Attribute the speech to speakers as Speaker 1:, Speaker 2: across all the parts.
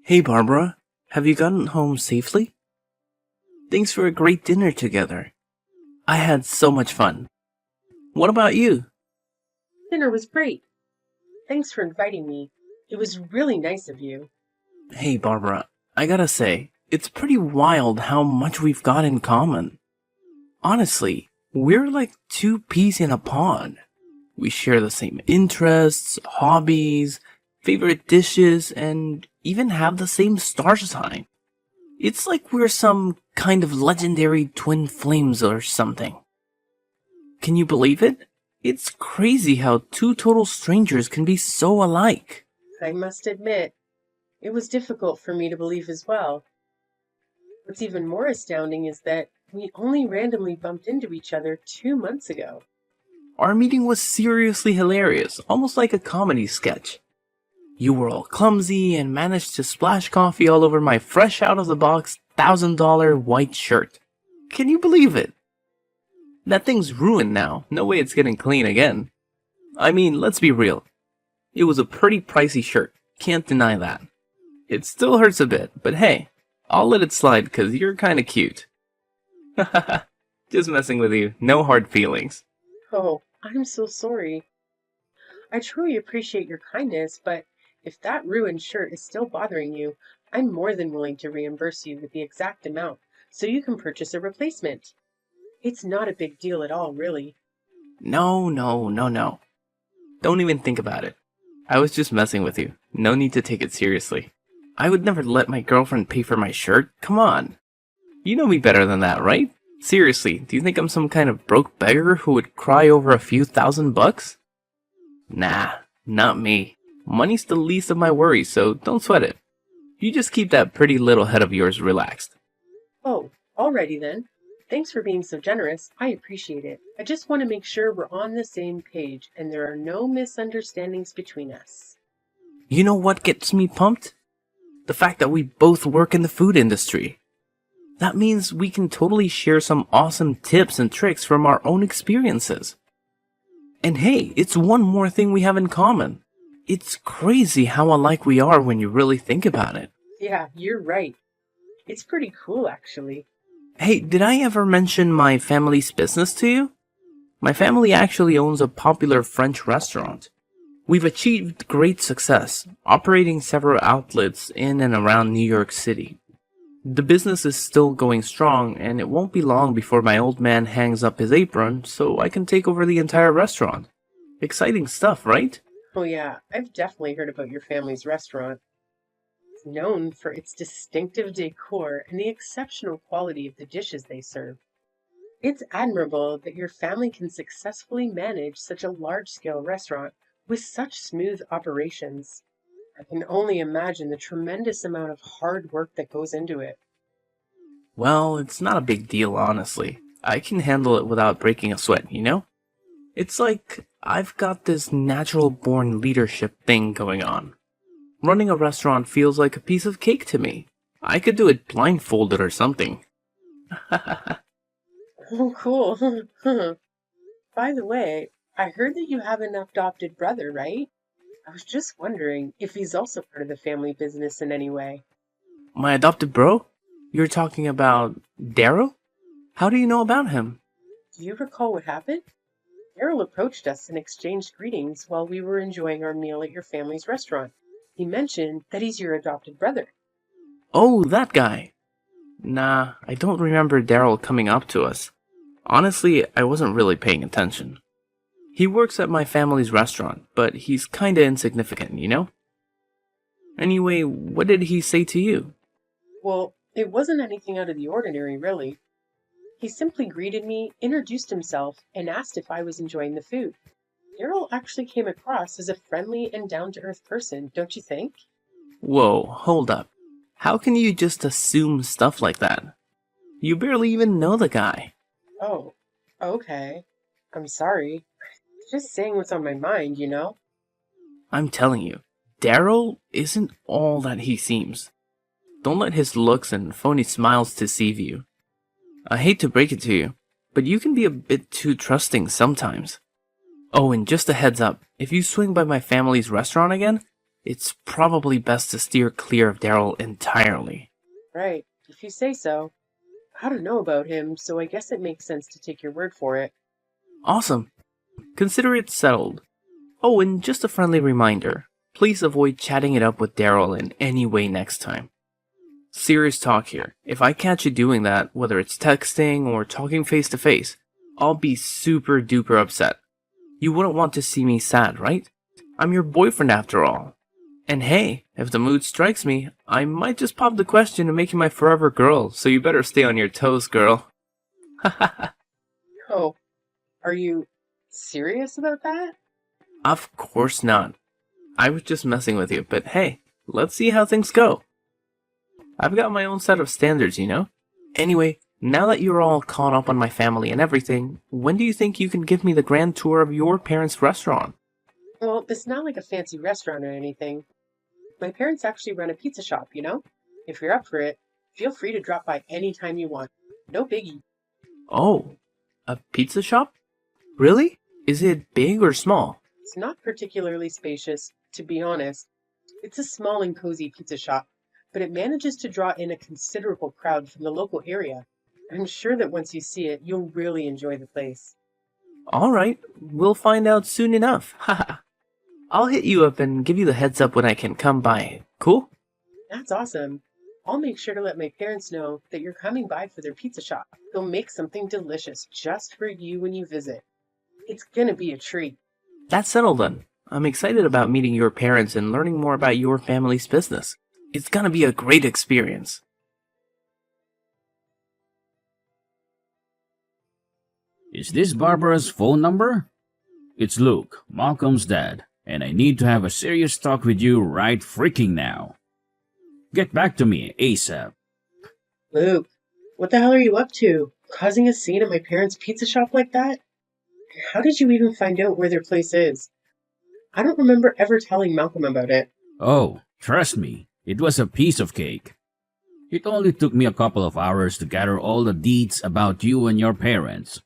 Speaker 1: Hey Barbara, have you gotten home safely? Thanks for a great dinner together. I had so much fun. What about you?
Speaker 2: Dinner was great. Thanks for inviting me. It was really nice of you.
Speaker 1: Hey Barbara, I gotta say, it's pretty wild how much we've got in common. Honestly, we're like two peas in a pod. We share the same interests, hobbies, favorite dishes, and even have the same star sign. It's like we're some kind of legendary twin flames or something. Can you believe it? It's crazy how two total strangers can be so alike.
Speaker 2: I must admit, it was difficult for me to believe as well. What's even more astounding is that we only randomly bumped into each other 2 months ago.
Speaker 1: Our meeting was seriously hilarious, almost like a comedy sketch. You were all clumsy and managed to splash coffee all over my fresh out of the box $1,000 white shirt. Can you believe it? That thing's ruined now. No way it's getting clean again. I mean, let's be real. It was a pretty pricey shirt. Can't deny that. It still hurts a bit, but hey, I'll let it slide because you're kinda cute. Just messing with you. No hard feelings.
Speaker 2: Oh, I'm so sorry. I truly appreciate your kindness, but if that ruined shirt is still bothering you, I'm more than willing to reimburse you with the exact amount so you can purchase a replacement. It's not a big deal at all, really.
Speaker 1: No. Don't even think about it. I was just messing with you. No need to take it seriously. I would never let my girlfriend pay for my shirt. Come on. You know me better than that, right? Seriously, do you think I'm some kind of broke beggar who would cry over a few $1,000? Nah, not me. Money's the least of my worries, so don't sweat it. You just keep that pretty little head of yours relaxed.
Speaker 2: Oh, alrighty then. Thanks for being so generous. I appreciate it. I just want to make sure we're on the same page and there are no misunderstandings between us.
Speaker 1: You know what gets me pumped? The fact that we both work in the food industry. That means we can totally share some awesome tips and tricks from our own experiences. And hey, it's one more thing we have in common. It's crazy how alike we are when you really think about it.
Speaker 2: Yeah, you're right. It's pretty cool, actually.
Speaker 1: Hey, did I ever mention my family's business to you? My family actually owns a popular French restaurant. We've achieved great success, operating several outlets in and around New York City. The business is still going strong, and it won't be long before my old man hangs up his apron so I can take over the entire restaurant. Exciting stuff, right?
Speaker 2: Oh, yeah, I've definitely heard about your family's restaurant. It's known for its distinctive decor and the exceptional quality of the dishes they serve. It's admirable that your family can successfully manage such a large scale restaurant with such smooth operations. I can only imagine the tremendous amount of hard work that goes into it.
Speaker 1: Well, it's not a big deal, honestly. I can handle it without breaking a sweat, you know? It's like I've got this natural born leadership thing going on. Running a restaurant feels like a piece of cake to me. I could do it blindfolded or something.
Speaker 2: Oh, cool. By the way, I heard that you have an adopted brother, right? I was just wondering if he's also part of the family business in any way.
Speaker 1: My adopted bro? You're talking about Daryl? How do you know about him?
Speaker 2: Do you recall what happened? Errol approached us and exchanged greetings while we were enjoying our meal at your family's restaurant. He mentioned that he's your adopted brother.
Speaker 1: Oh, that guy. Nah, I don't remember Daryl coming up to us. Honestly, I wasn't really paying attention. He works at my family's restaurant, but he's kinda insignificant, you know? Anyway, what did he say to you?
Speaker 2: Well, it wasn't anything out of the ordinary, really. He simply greeted me, introduced himself, and asked if I was enjoying the food. Errol actually came across as a friendly and down to earth person, don't you think?
Speaker 1: Whoa, hold up. How can you just assume stuff like that? You barely even know the guy.
Speaker 2: Oh, okay. I'm sorry. Just saying what's on my mind, you know?
Speaker 1: I'm telling you, Daryl isn't all that he seems. Don't let his looks and phony smiles deceive you. I hate to break it to you, but you can be a bit too trusting sometimes. Oh, and just a heads up, if you swing by my family's restaurant again, It's probably best to steer clear of Daryl entirely.
Speaker 2: Right, if you say so. I don't know about him, so I guess it makes sense to take your word for it.
Speaker 1: Awesome. Consider it settled. Oh, and just a friendly reminder. Please avoid chatting it up with Daryl in any way next time. Serious talk here. If I catch you doing that, whether it's texting or talking face to face, I'll be super duper upset. You wouldn't want to see me sad, right? I'm your boyfriend after all. And hey, if the mood strikes me, I might just pop the question and make you my forever girl, so you better stay on your toes, girl.
Speaker 2: Oh, are you serious about that?
Speaker 1: Of course not. I was just messing with you, but hey, let's see how things go. I've got my own set of standards, you know? Anyway, now that you're all caught up on my family and everything, when do you think you can give me the grand tour of your parents' restaurant?
Speaker 2: Well, it's not like a fancy restaurant or anything. My parents actually run a pizza shop, you know? If you're up for it, feel free to drop by anytime you want. No biggie.
Speaker 1: Oh, a pizza shop? Really? Is it big or small?
Speaker 2: It's not particularly spacious, to be honest. It's a small and cozy pizza shop, but it manages to draw in a considerable crowd from the local area. I'm sure that once you see it, you'll really enjoy the place.
Speaker 1: Alright, we'll find out soon enough. Haha. I'll hit you up and give you the heads up when I can come by. Cool?
Speaker 2: That's awesome. I'll make sure to let my parents know that you're coming by for their pizza shop. They'll make something delicious just for you when you visit. It's gonna be a treat.
Speaker 1: That's settled then. I'm excited about meeting your parents and learning more about your family's business. It's gonna be a great experience.
Speaker 3: Is this Barbara's phone number? It's Luke, Malcolm's dad, and I need to have a serious talk with you right freaking now. Get back to me ASAP.
Speaker 2: Luke, what the hell are you up to? Causing a scene at my parents' pizza shop like that? How did you even find out where their place is? I don't remember ever telling Malcolm about it.
Speaker 3: Oh, trust me, it was a piece of cake. It only took me a couple of hours to gather all the deets about you and your parents.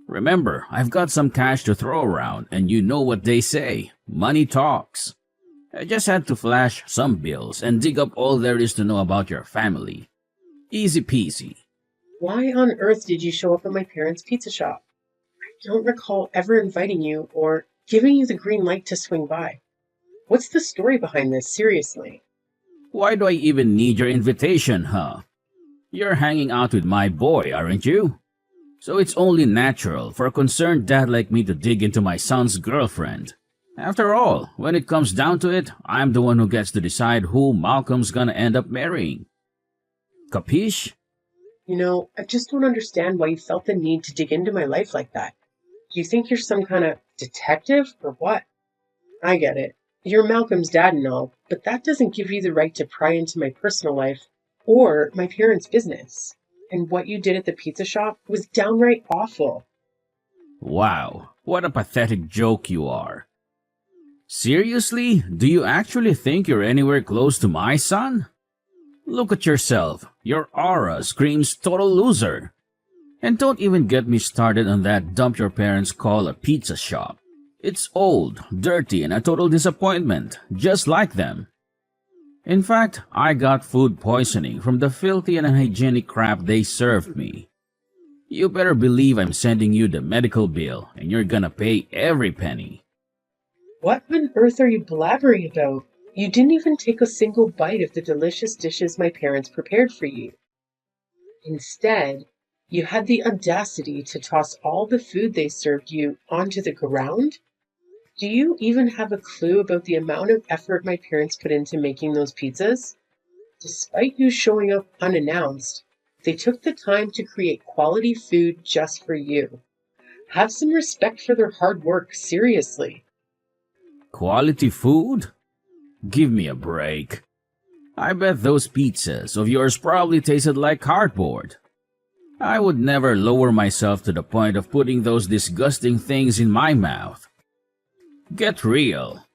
Speaker 3: Remember, I've got some cash to throw around, and you know what they say, money talks. I just had to flash some bills and dig up all there is to know about your family. Easy peasy.
Speaker 2: Why on earth did you show up at my parents' pizza shop? I don't recall ever inviting you or giving you the green light to swing by. What's the story behind this, seriously?
Speaker 3: Why do I even need your invitation, huh? You're hanging out with my boy, aren't you? So it's only natural for a concerned dad like me to dig into my son's girlfriend. After all, when it comes down to it, I'm the one who gets to decide who Malcolm's gonna end up marrying. Capiche?
Speaker 2: You know, I just don't understand why you felt the need to dig into my life like that. Do you think you're some kind of detective or what? I get it. You're Malcolm's dad and all, but that doesn't give you the right to pry into my personal life or my parents' business. And what you did at the pizza shop was downright awful.
Speaker 3: Wow, what a pathetic joke you are. Seriously? Do you actually think you're anywhere close to my son? Look at yourself. Your aura screams total loser. And don't even get me started on that dump your parents call a pizza shop. It's old, dirty, and a total disappointment, just like them. In fact, I got food poisoning from the filthy and unhygienic crap they served me. You better believe I'm sending you the medical bill, and you're gonna pay every penny.
Speaker 2: What on earth are you blabbering about? You didn't even take a single bite of the delicious dishes my parents prepared for you. Instead, you had the audacity to toss all the food they served you onto the ground? Do you even have a clue about the amount of effort my parents put into making those pizzas? Despite you showing up unannounced, they took the time to create quality food just for you. Have some respect for their hard work, seriously.
Speaker 3: Quality food? Give me a break. I bet those pizzas of yours probably tasted like cardboard. I would never lower myself to the point of putting those disgusting things in my mouth. Get real.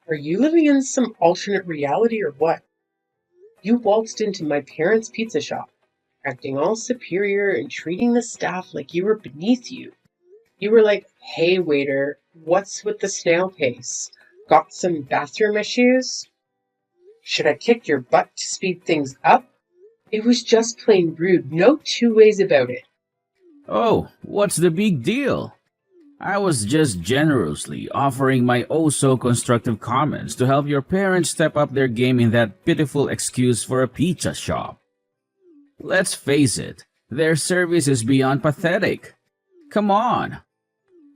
Speaker 2: Are you living in some alternate reality or what? You waltzed into my parents' pizza shop, acting all superior and treating the staff like you were beneath you. You were like, "Hey waiter, what's with the snail pace? Got some bathroom issues? Should I kick your butt to speed things up? It was just plain rude, no two ways about it.
Speaker 3: Oh, what's the big deal? I was just generously offering my oh so constructive comments to help your parents step up their game in that pitiful excuse for a pizza shop. Let's face it, their service is beyond pathetic. Come on.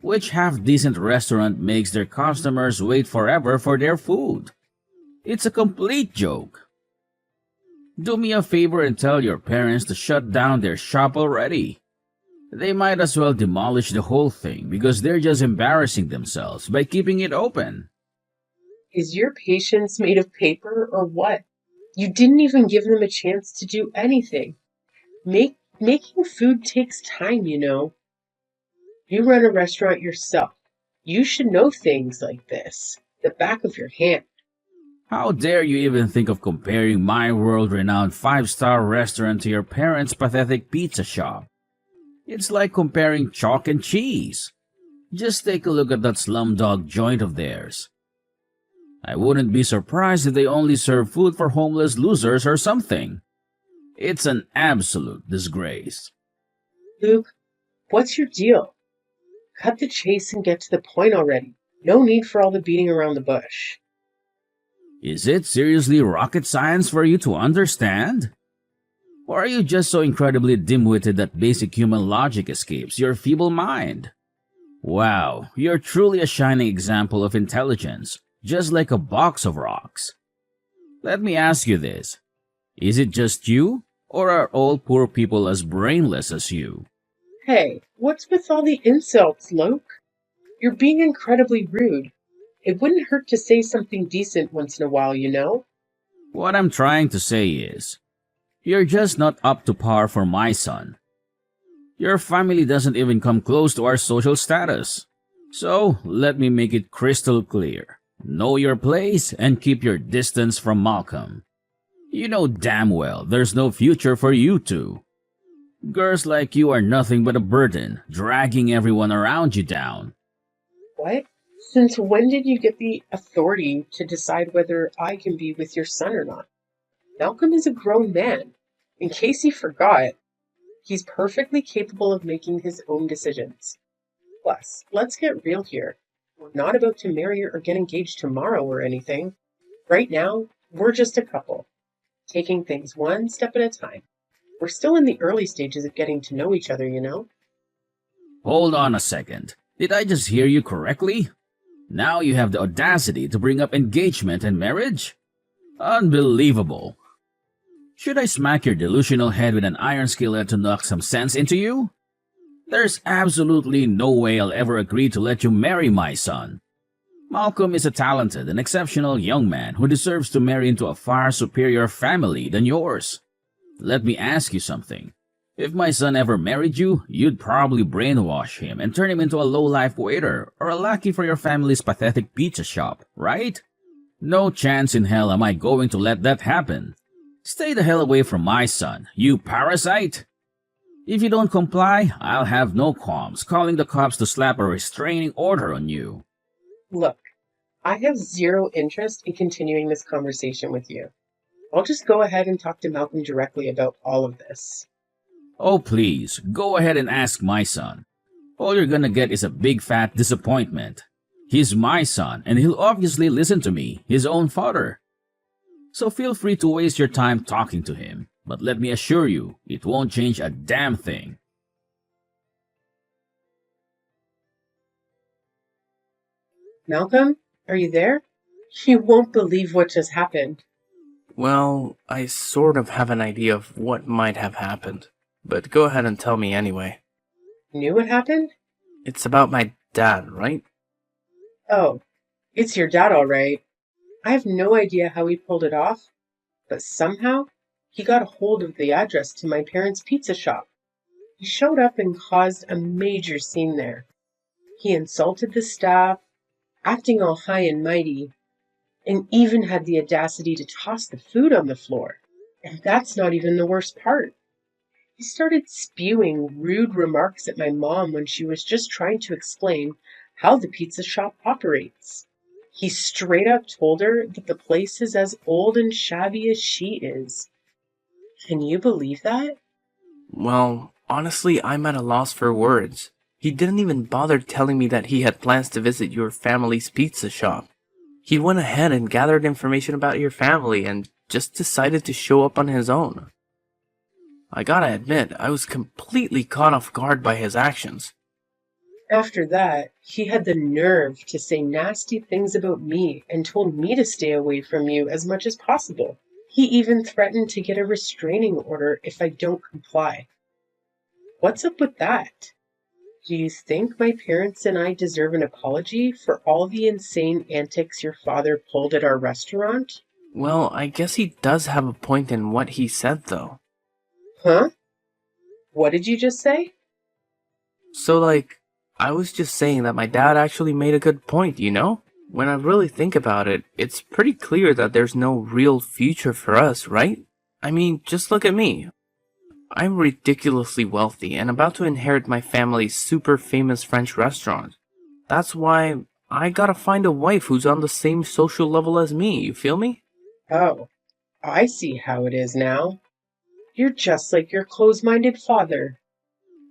Speaker 3: Which half-decent restaurant makes their customers wait forever for their food? It's a complete joke. Do me a favor and tell your parents to shut down their shop already. They might as well demolish the whole thing because they're just embarrassing themselves by keeping it open.
Speaker 2: Is your patience made of paper or what? You didn't even give them a chance to do anything. Making food takes time, you know. You run a restaurant yourself. You should know things like this, the back of your hand.
Speaker 3: How dare you even think of comparing my world-renowned five-star restaurant to your parents' pathetic pizza shop? It's like comparing chalk and cheese. Just take a look at that slumdog joint of theirs. I wouldn't be surprised if they only serve food for homeless losers or something. It's an absolute disgrace.
Speaker 2: Luke, what's your deal? Cut the chase and get to the point already. No need for all the beating around the bush.
Speaker 3: Is it seriously rocket science for you to understand? Or are you just so incredibly dim-witted that basic human logic escapes your feeble mind? Wow, you're truly a shining example of intelligence, just like a box of rocks. Let me ask you this. Is it just you, or are all poor people as brainless as you?
Speaker 2: Hey, what's with all the insults, Luke? You're being incredibly rude. It wouldn't hurt to say something decent once in a while, you know?
Speaker 3: What I'm trying to say is, you're just not up to par for my son. Your family doesn't even come close to our social status. So, let me make it crystal clear. Know your place and keep your distance from Malcolm. You know damn well there's no future for you two. Girls like you are nothing but a burden, dragging everyone around you down.
Speaker 2: What? Since when did you get the authority to decide whether I can be with your son or not? Malcolm is a grown man. In case you forgot, he's perfectly capable of making his own decisions. Plus, let's get real here. We're not about to marry or get engaged tomorrow or anything. Right now, we're just a couple, taking things one step at a time. We're still in the early stages of getting to know each other, you know?
Speaker 3: Hold on a second. Did I just hear you correctly? Now you have the audacity to bring up engagement and marriage? Unbelievable. Should I smack your delusional head with an iron skillet to knock some sense into you? There's absolutely no way I'll ever agree to let you marry my son. Malcolm is a talented and exceptional young man who deserves to marry into a far superior family than yours. Let me ask you something. If my son ever married you, you'd probably brainwash him and turn him into a low-life waiter or a lackey for your family's pathetic pizza shop, right? No chance in hell am I going to let that happen. Stay the hell away from my son, you parasite! If you don't comply, I'll have no qualms calling the cops to slap a restraining order on you.
Speaker 2: Look, I have zero interest in continuing this conversation with you. I'll just go ahead and talk to Malcolm directly about all of this.
Speaker 3: Oh please, go ahead and ask my son. All you're gonna get is a big fat disappointment. He's my son, and he'll obviously listen to me, his own father. So feel free to waste your time talking to him, but let me assure you, it won't change a damn thing.
Speaker 2: Malcolm, are you there? You won't believe what just happened.
Speaker 1: Well, I sort of have an idea of what might have happened, but go ahead and tell me anyway.
Speaker 2: Knew what happened?
Speaker 1: It's about my dad, right?
Speaker 2: Oh, it's your dad, all right. I have no idea how he pulled it off, but somehow he got a hold of the address to my parents' pizza shop. He showed up and caused a major scene there. He insulted the staff, acting all high and mighty, and even had the audacity to toss the food on the floor. And that's not even the worst part. He started spewing rude remarks at my mom when she was just trying to explain how the pizza shop operates. He straight up told her that the place is as old and shabby as she is. Can you believe that?
Speaker 1: Well, honestly, I'm at a loss for words. He didn't even bother telling me that he had plans to visit your family's pizza shop. He went ahead and gathered information about your family and just decided to show up on his own. I gotta admit, I was completely caught off guard by his actions.
Speaker 2: After that, he had the nerve to say nasty things about me and told me to stay away from you as much as possible. He even threatened to get a restraining order if I don't comply. What's up with that? Do you think my parents and I deserve an apology for all the insane antics your father pulled at our restaurant?
Speaker 1: Well, I guess he does have a point in what he said, though.
Speaker 2: Huh? What did you just say?
Speaker 1: So, I was just saying that my dad actually made a good point, you know? When I really think about it, it's pretty clear that there's no real future for us, right? I mean, just look at me. I'm ridiculously wealthy and about to inherit my family's super famous French restaurant. That's why I gotta find a wife who's on the same social level as me, you feel me?
Speaker 2: Oh, I see how it is now. You're just like your close-minded father.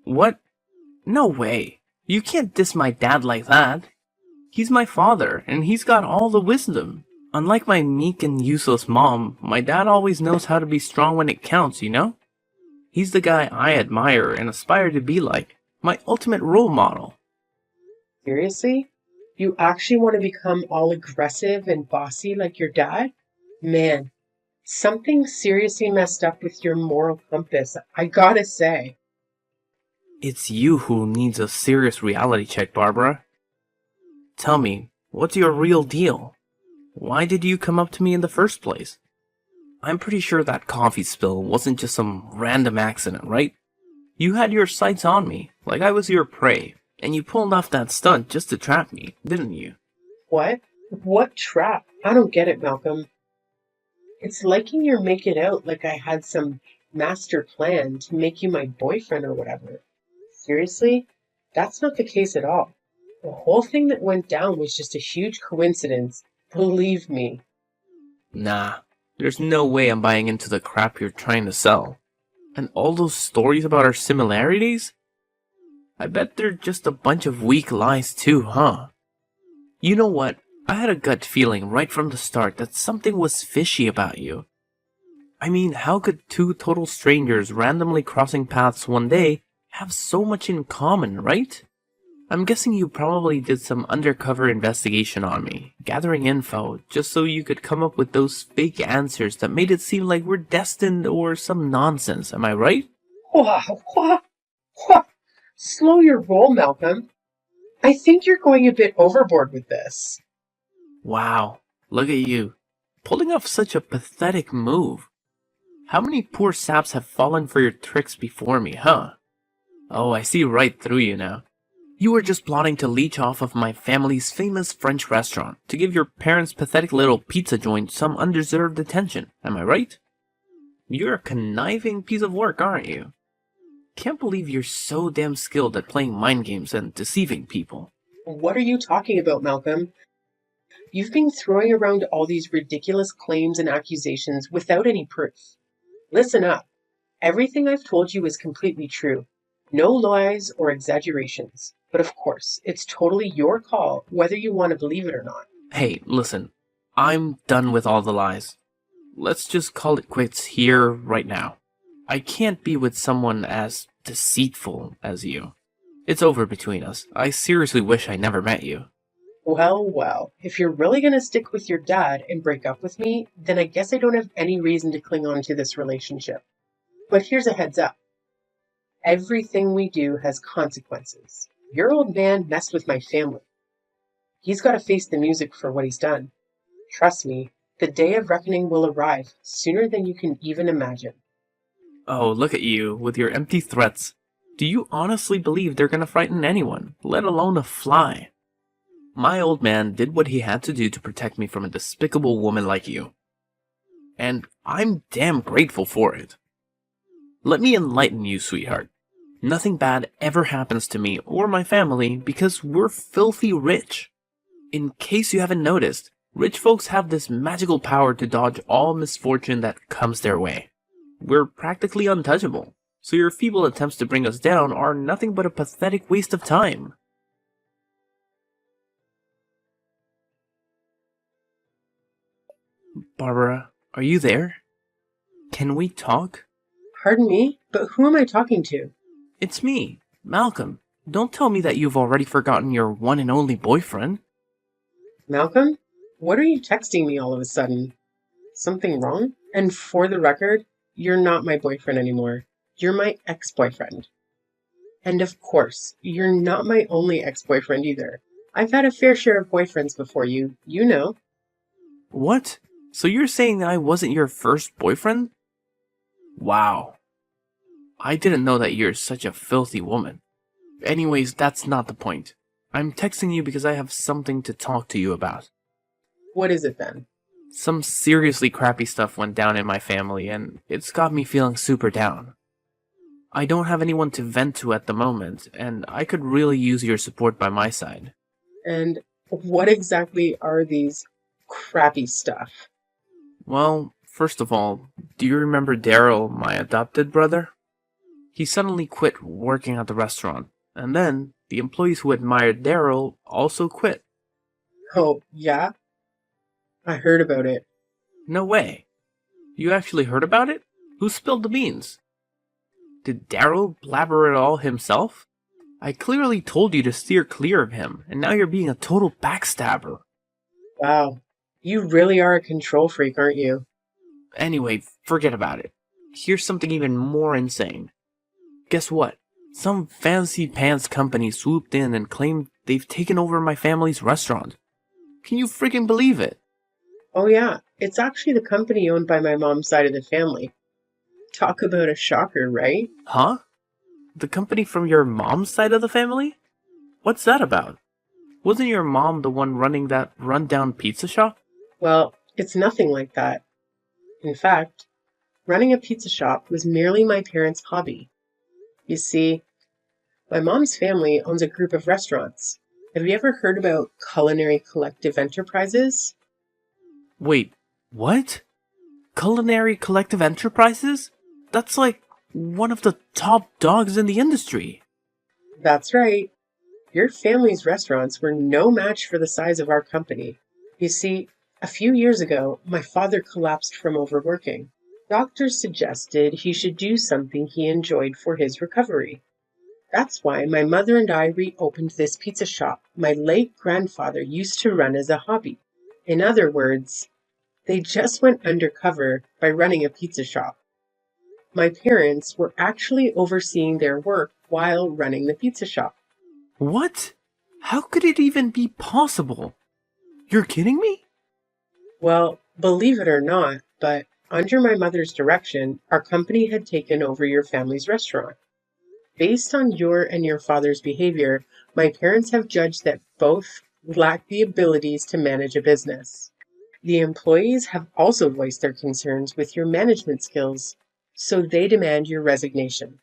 Speaker 1: What? No way. You can't diss my dad like that. He's my father, and he's got all the wisdom. Unlike my meek and useless mom, my dad always knows how to be strong when it counts, you know? He's the guy I admire and aspire to be like. My ultimate role model.
Speaker 2: Seriously? You actually want to become all aggressive and bossy like your dad? Man, something seriously messed up with your moral compass, I gotta say.
Speaker 1: It's you who needs a serious reality check, Barbara. Tell me, what's your real deal? Why did you come up to me in the first place? I'm pretty sure that coffee spill wasn't just some random accident, right? You had your sights on me, like I was your prey, and you pulled off that stunt just to trap me, didn't you?
Speaker 2: What? What trap? I don't get it, Malcolm. It's liking you're making out like I had some master plan to make you my boyfriend or whatever. Seriously? That's not the case at all. The whole thing that went down was just a huge coincidence. Believe me.
Speaker 1: Nah, there's no way I'm buying into the crap you're trying to sell. And all those stories about our similarities? I bet they're just a bunch of weak lies too, huh? You know what? I had a gut feeling right from the start that something was fishy about you. I mean, how could two total strangers randomly crossing paths one day have so much in common, right? I'm guessing you probably did some undercover investigation on me, gathering info, just so you could come up with those fake answers that made it seem like we're destined or some nonsense, am I right?
Speaker 2: Wow. Slow your roll, Malcolm. I think you're going a bit overboard with this.
Speaker 1: Wow, look at you, pulling off such a pathetic move. How many poor saps have fallen for your tricks before me, huh? Oh, I see right through you now. You were just plotting to leech off of my family's famous French restaurant to give your parents' pathetic little pizza joint some undeserved attention, am I right? You're a conniving piece of work, aren't you? Can't believe you're so damn skilled at playing mind games and deceiving people.
Speaker 2: What are you talking about, Malcolm? You've been throwing around all these ridiculous claims and accusations without any proof. Listen up. Everything I've told you is completely true. No lies or exaggerations. But of course, it's totally your call whether you want to believe it or not.
Speaker 1: Hey, listen, I'm done with all the lies. Let's just call it quits here, right now. I can't be with someone as deceitful as you. It's over between us. I seriously wish I never met you.
Speaker 2: Well, if you're really going to stick with your dad and break up with me, then I guess I don't have any reason to cling on to this relationship. But here's a heads up. Everything we do has consequences. Your old man messed with my family. He's got to face the music for what he's done. Trust me, the day of reckoning will arrive sooner than you can even imagine.
Speaker 1: Oh, look at you, with your empty threats. Do you honestly believe they're gonna frighten anyone, let alone a fly? My old man did what he had to do to protect me from a despicable woman like you. And I'm damn grateful for it. Let me enlighten you, sweetheart. Nothing bad ever happens to me or my family because we're filthy rich. In case you haven't noticed, rich folks have this magical power to dodge all misfortune that comes their way. We're practically untouchable, so your feeble attempts to bring us down are nothing but a pathetic waste of time. Barbara, are you there? Can we talk?
Speaker 2: Pardon me, but who am I talking to?
Speaker 1: It's me, Malcolm. Don't tell me that you've already forgotten your one and only boyfriend.
Speaker 2: Malcolm? What are you texting me all of a sudden? Something wrong? And for the record, you're not my boyfriend anymore. You're my ex-boyfriend. And of course, you're not my only ex-boyfriend either. I've had a fair share of boyfriends before you, you know.
Speaker 1: What? So you're saying that I wasn't your first boyfriend? Wow. I didn't know that you're such a filthy woman. Anyways, that's not the point. I'm texting you because I have something to talk to you about.
Speaker 2: What is it then?
Speaker 1: Some seriously crappy stuff went down in my family, and it's got me feeling super down. I don't have anyone to vent to at the moment, and I could really use your support by my side.
Speaker 2: And what exactly are these crappy stuff?
Speaker 1: Well, first of all, do you remember Daryl, my adopted brother? He suddenly quit working at the restaurant, and then the employees who admired Daryl also quit.
Speaker 2: Oh, yeah? I heard about it.
Speaker 1: No way. You actually heard about it? Who spilled the beans? Did Daryl blabber it all himself? I clearly told you to steer clear of him, and now you're being a total backstabber.
Speaker 2: Wow. You really are a control freak, aren't you?
Speaker 1: Anyway, forget about it. Here's something even more insane. Guess what? Some fancy pants company swooped in and claimed they've taken over my family's restaurant. Can you freaking believe it?
Speaker 2: Oh yeah, it's actually the company owned by my mom's side of the family. Talk about a shocker, right?
Speaker 1: Huh? The company from your mom's side of the family? What's that about? Wasn't your mom the one running that rundown pizza shop?
Speaker 2: Well, it's nothing like that. In fact, running a pizza shop was merely my parents' hobby. You see, my mom's family owns a group of restaurants. Have you ever heard about Culinary Collective Enterprises?
Speaker 1: Wait, what? Culinary Collective Enterprises? That's like one of the top dogs in the industry.
Speaker 2: That's right. Your family's restaurants were no match for the size of our company. You see, a few years ago, my father collapsed from overworking. Doctors suggested he should do something he enjoyed for his recovery. That's why my mother and I reopened this pizza shop my late grandfather used to run as a hobby. In other words, they just went undercover by running a pizza shop. My parents were actually overseeing their work while running the pizza shop.
Speaker 1: What? How could it even be possible? You're kidding me?
Speaker 2: Well, believe it or not, but under my mother's direction, our company had taken over your family's restaurant. Based on your and your father's behavior, my parents have judged that both lack the abilities to manage a business. The employees have also voiced their concerns with your management skills, so they demand your resignation.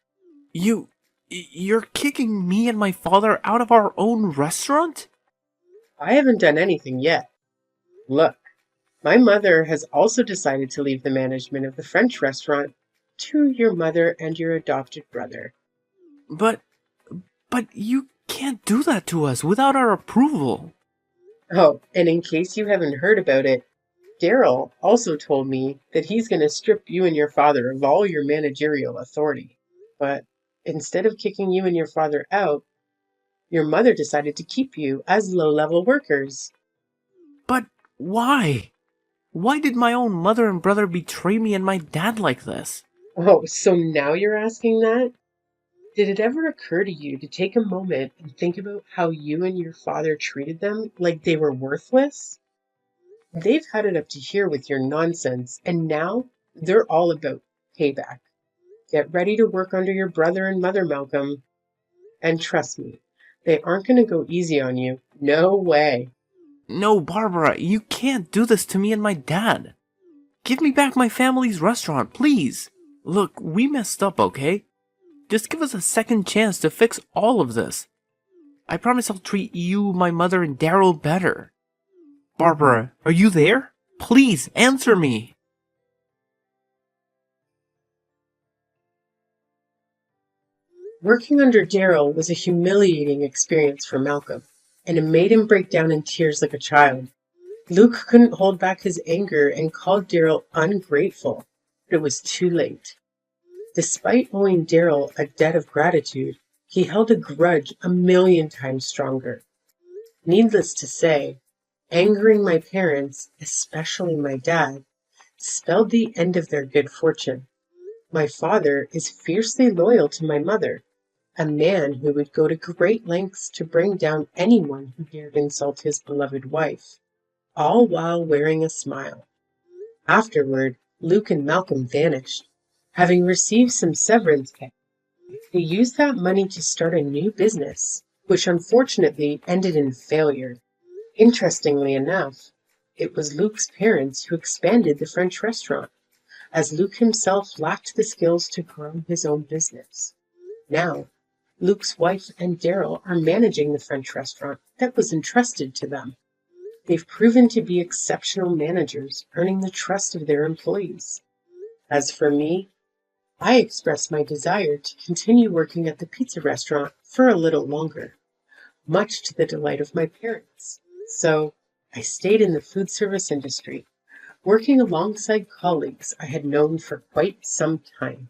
Speaker 1: You're kicking me and my father out of our own restaurant?
Speaker 2: I haven't done anything yet. Look, my mother has also decided to leave the management of the French restaurant to your mother and your adopted brother.
Speaker 1: But you can't do that to us without our approval.
Speaker 2: Oh, and in case you haven't heard about it, Daryl also told me that he's going to strip you and your father of all your managerial authority. But instead of kicking you and your father out, your mother decided to keep you as low-level workers.
Speaker 1: But why? Why did my own mother and brother betray me and my dad like this?
Speaker 2: Oh, so now you're asking that? Did it ever occur to you to take a moment and think about how you and your father treated them like they were worthless? They've had it up to here with your nonsense, and now they're all about payback. Get ready to work under your brother and mother, Malcolm. And trust me, they aren't going to go easy on you. No way.
Speaker 1: No, Barbara, you can't do this to me and my dad. Give me back my family's restaurant, please. Look, we messed up, okay? Just give us a second chance to fix all of this. I promise I'll treat you, my mother, and Daryl better. Barbara, are you there? Please answer me.
Speaker 2: Working under Daryl was a humiliating experience for Malcolm, and it made him break down in tears like a child. Luke couldn't hold back his anger and called Daryl ungrateful, but it was too late. Despite owing Daryl a debt of gratitude, he held a grudge 1,000,000 times stronger. Needless to say, angering my parents, especially my dad, spelled the end of their good fortune. My father is fiercely loyal to my mother, a man who would go to great lengths to bring down anyone who dared insult his beloved wife, all while wearing a smile. Afterward, Luke and Malcolm vanished, having received some severance pay. They used that money to start a new business, which unfortunately ended in failure. Interestingly enough, it was Luke's parents who expanded the French restaurant, as Luke himself lacked the skills to grow his own business. Now, Luke's wife and Daryl are managing the French restaurant that was entrusted to them. They've proven to be exceptional managers, earning the trust of their employees. As for me, I expressed my desire to continue working at the pizza restaurant for a little longer, much to the delight of my parents. So I stayed in the food service industry, working alongside colleagues I had known for quite some time.